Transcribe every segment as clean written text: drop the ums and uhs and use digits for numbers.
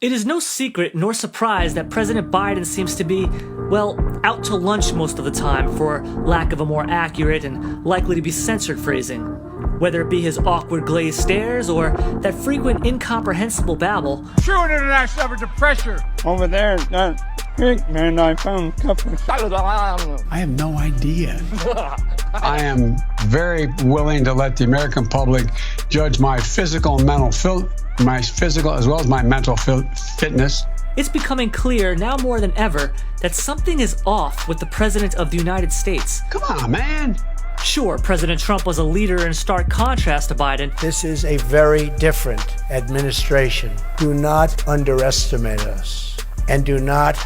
It is no secret nor surprise that President Biden seems to be, well, out to lunch most of the time, for lack of a more accurate and likely to be censored phrasing. Whether it be his awkward glazed stares or that frequent incomprehensible babble. True international effort to pressure. Over there, that pig man I found a couple of... I have no idea. I am very willing to let the American public judge my physical and mental my physical as well as my mental fitness. It's becoming clear now more than ever that something is off with the President of the United States. Come on, man. Sure, President Trump was a leader in stark contrast to Biden. This is a very different administration. Do not underestimate us, and do not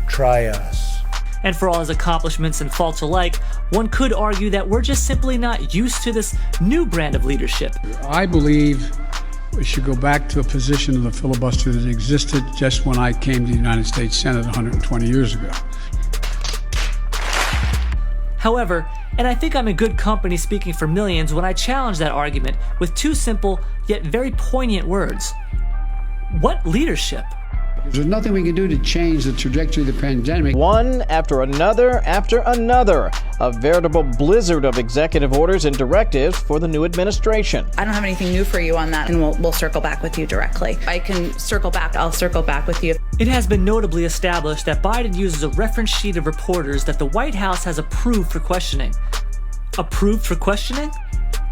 try us. And for all his accomplishments and faults alike, one could argue that we're just simply not used to this new brand of leadership. I believe we should go back to a position of the filibuster that existed just when I came to the United States Senate 120 years ago. However, and I think I'm in good company speaking for millions when I challenge that argument with two simple yet very poignant words. What leadership? There's nothing we can do to change the trajectory of the pandemic. One after another, a veritable blizzard of executive orders and directives for the new administration. I don't have anything new for you on that, and we'll circle back with you directly. I can circle back, I'll circle back with you. It has been notably established that Biden uses a reference sheet of reporters that the White House has approved for questioning. Approved for questioning?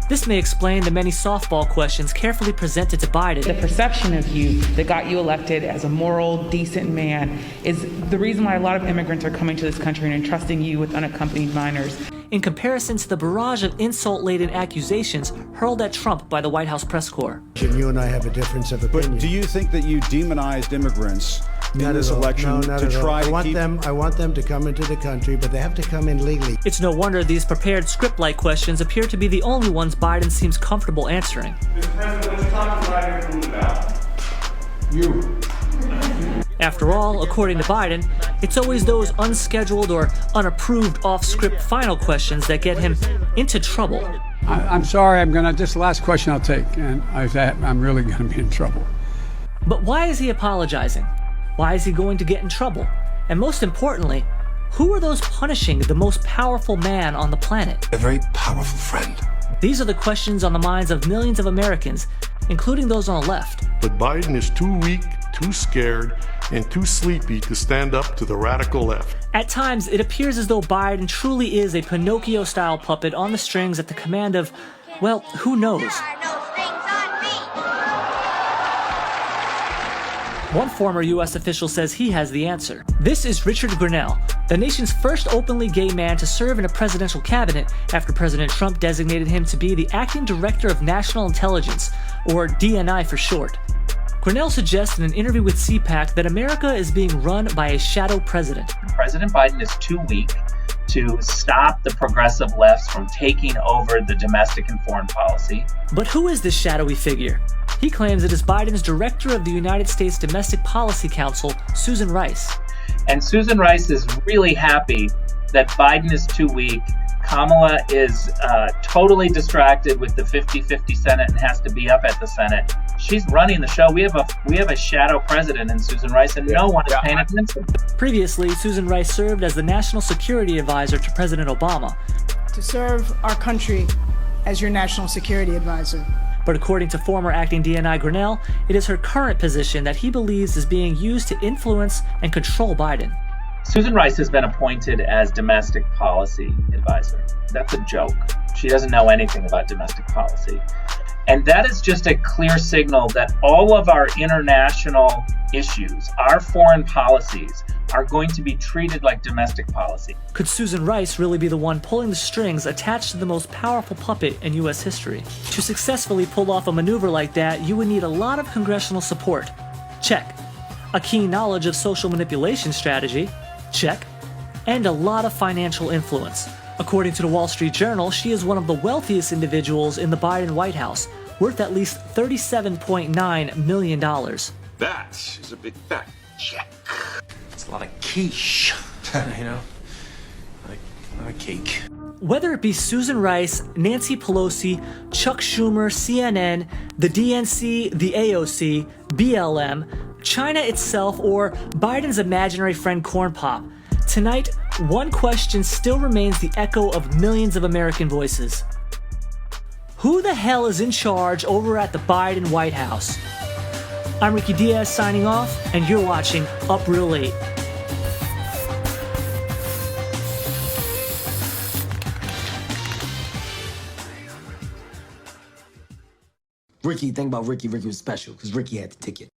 This may explain the many softball questions carefully presented to Biden. The perception of you that got you elected as a moral, decent man is the reason why a lot of immigrants are coming to this country and entrusting you with unaccompanied minors. In comparison to the barrage of insult-laden accusations hurled at Trump by the White House press corps. You and I have a difference of opinion. But do you think that you demonized immigrants in this election to try to keep... I want them to come into the country, but they have to come in legally. It's no wonder these prepared script-like questions appear to be the only ones Biden seems comfortable answering. Mr. President, what's Dr. Biden doing about? You. After all, according to Biden, it's always those unscheduled or unapproved off-script final questions that get him into trouble. I'm sorry, this is the last question I'll take, and I'm really going to be in trouble. But why is he apologizing? Why is he going to get in trouble? And most importantly, who are those punishing the most powerful man on the planet? A very powerful friend. These are the questions on the minds of millions of Americans, including those on the left. But Biden is too weak, too scared, and too sleepy to stand up to the radical left. At times, it appears as though Biden truly is a Pinocchio-style puppet on the strings at the command of, well, who knows? One former U.S. official says he has the answer. This is Richard Grenell, the nation's first openly gay man to serve in a presidential cabinet after President Trump designated him to be the acting director of national intelligence, or DNI for short. Grenell suggests in an interview with CPAC that America is being run by a shadow president. President Biden is too weak to stop the progressive lefts from taking over the domestic and foreign policy. But who is this shadowy figure? He claims it is Biden's director of the United States Domestic Policy Council, Susan Rice. And Susan Rice is really happy that Biden is too weak. Kamala is totally distracted with the 50-50 Senate and has to be up at the Senate. She's running the show. We have a shadow president in Susan Rice, and no one is paying attention. Previously, Susan Rice served as the National Security Advisor to President Obama. To serve our country as your National Security Advisor. But according to former acting DNI Grenell, it is her current position that he believes is being used to influence and control Biden. Susan Rice has been appointed as domestic policy advisor. That's a joke. She doesn't know anything about domestic policy. And that is just a clear signal that all of our international issues, our foreign policies, are going to be treated like domestic policy. Could Susan Rice really be the one pulling the strings attached to the most powerful puppet in U.S. history? To successfully pull off a maneuver like that, you would need a lot of congressional support. Check. A keen knowledge of social manipulation strategy. Check. And a lot of financial influence. According to the Wall Street Journal, she is one of the wealthiest individuals in the Biden White House, worth at least $37.9 million. That is a big fat check. It's a lot of quiche, you know, like cake. Whether it be Susan Rice, Nancy Pelosi, Chuck Schumer, CNN, the DNC, the AOC, BLM, China itself, or Biden's imaginary friend Corn Pop? Tonight, one question still remains the echo of millions of American voices. Who the hell is in charge over at the Biden White House? I'm Ricky Diaz signing off, and you're watching Up Real Late. Ricky, think about Ricky. Ricky was special because Ricky had the ticket.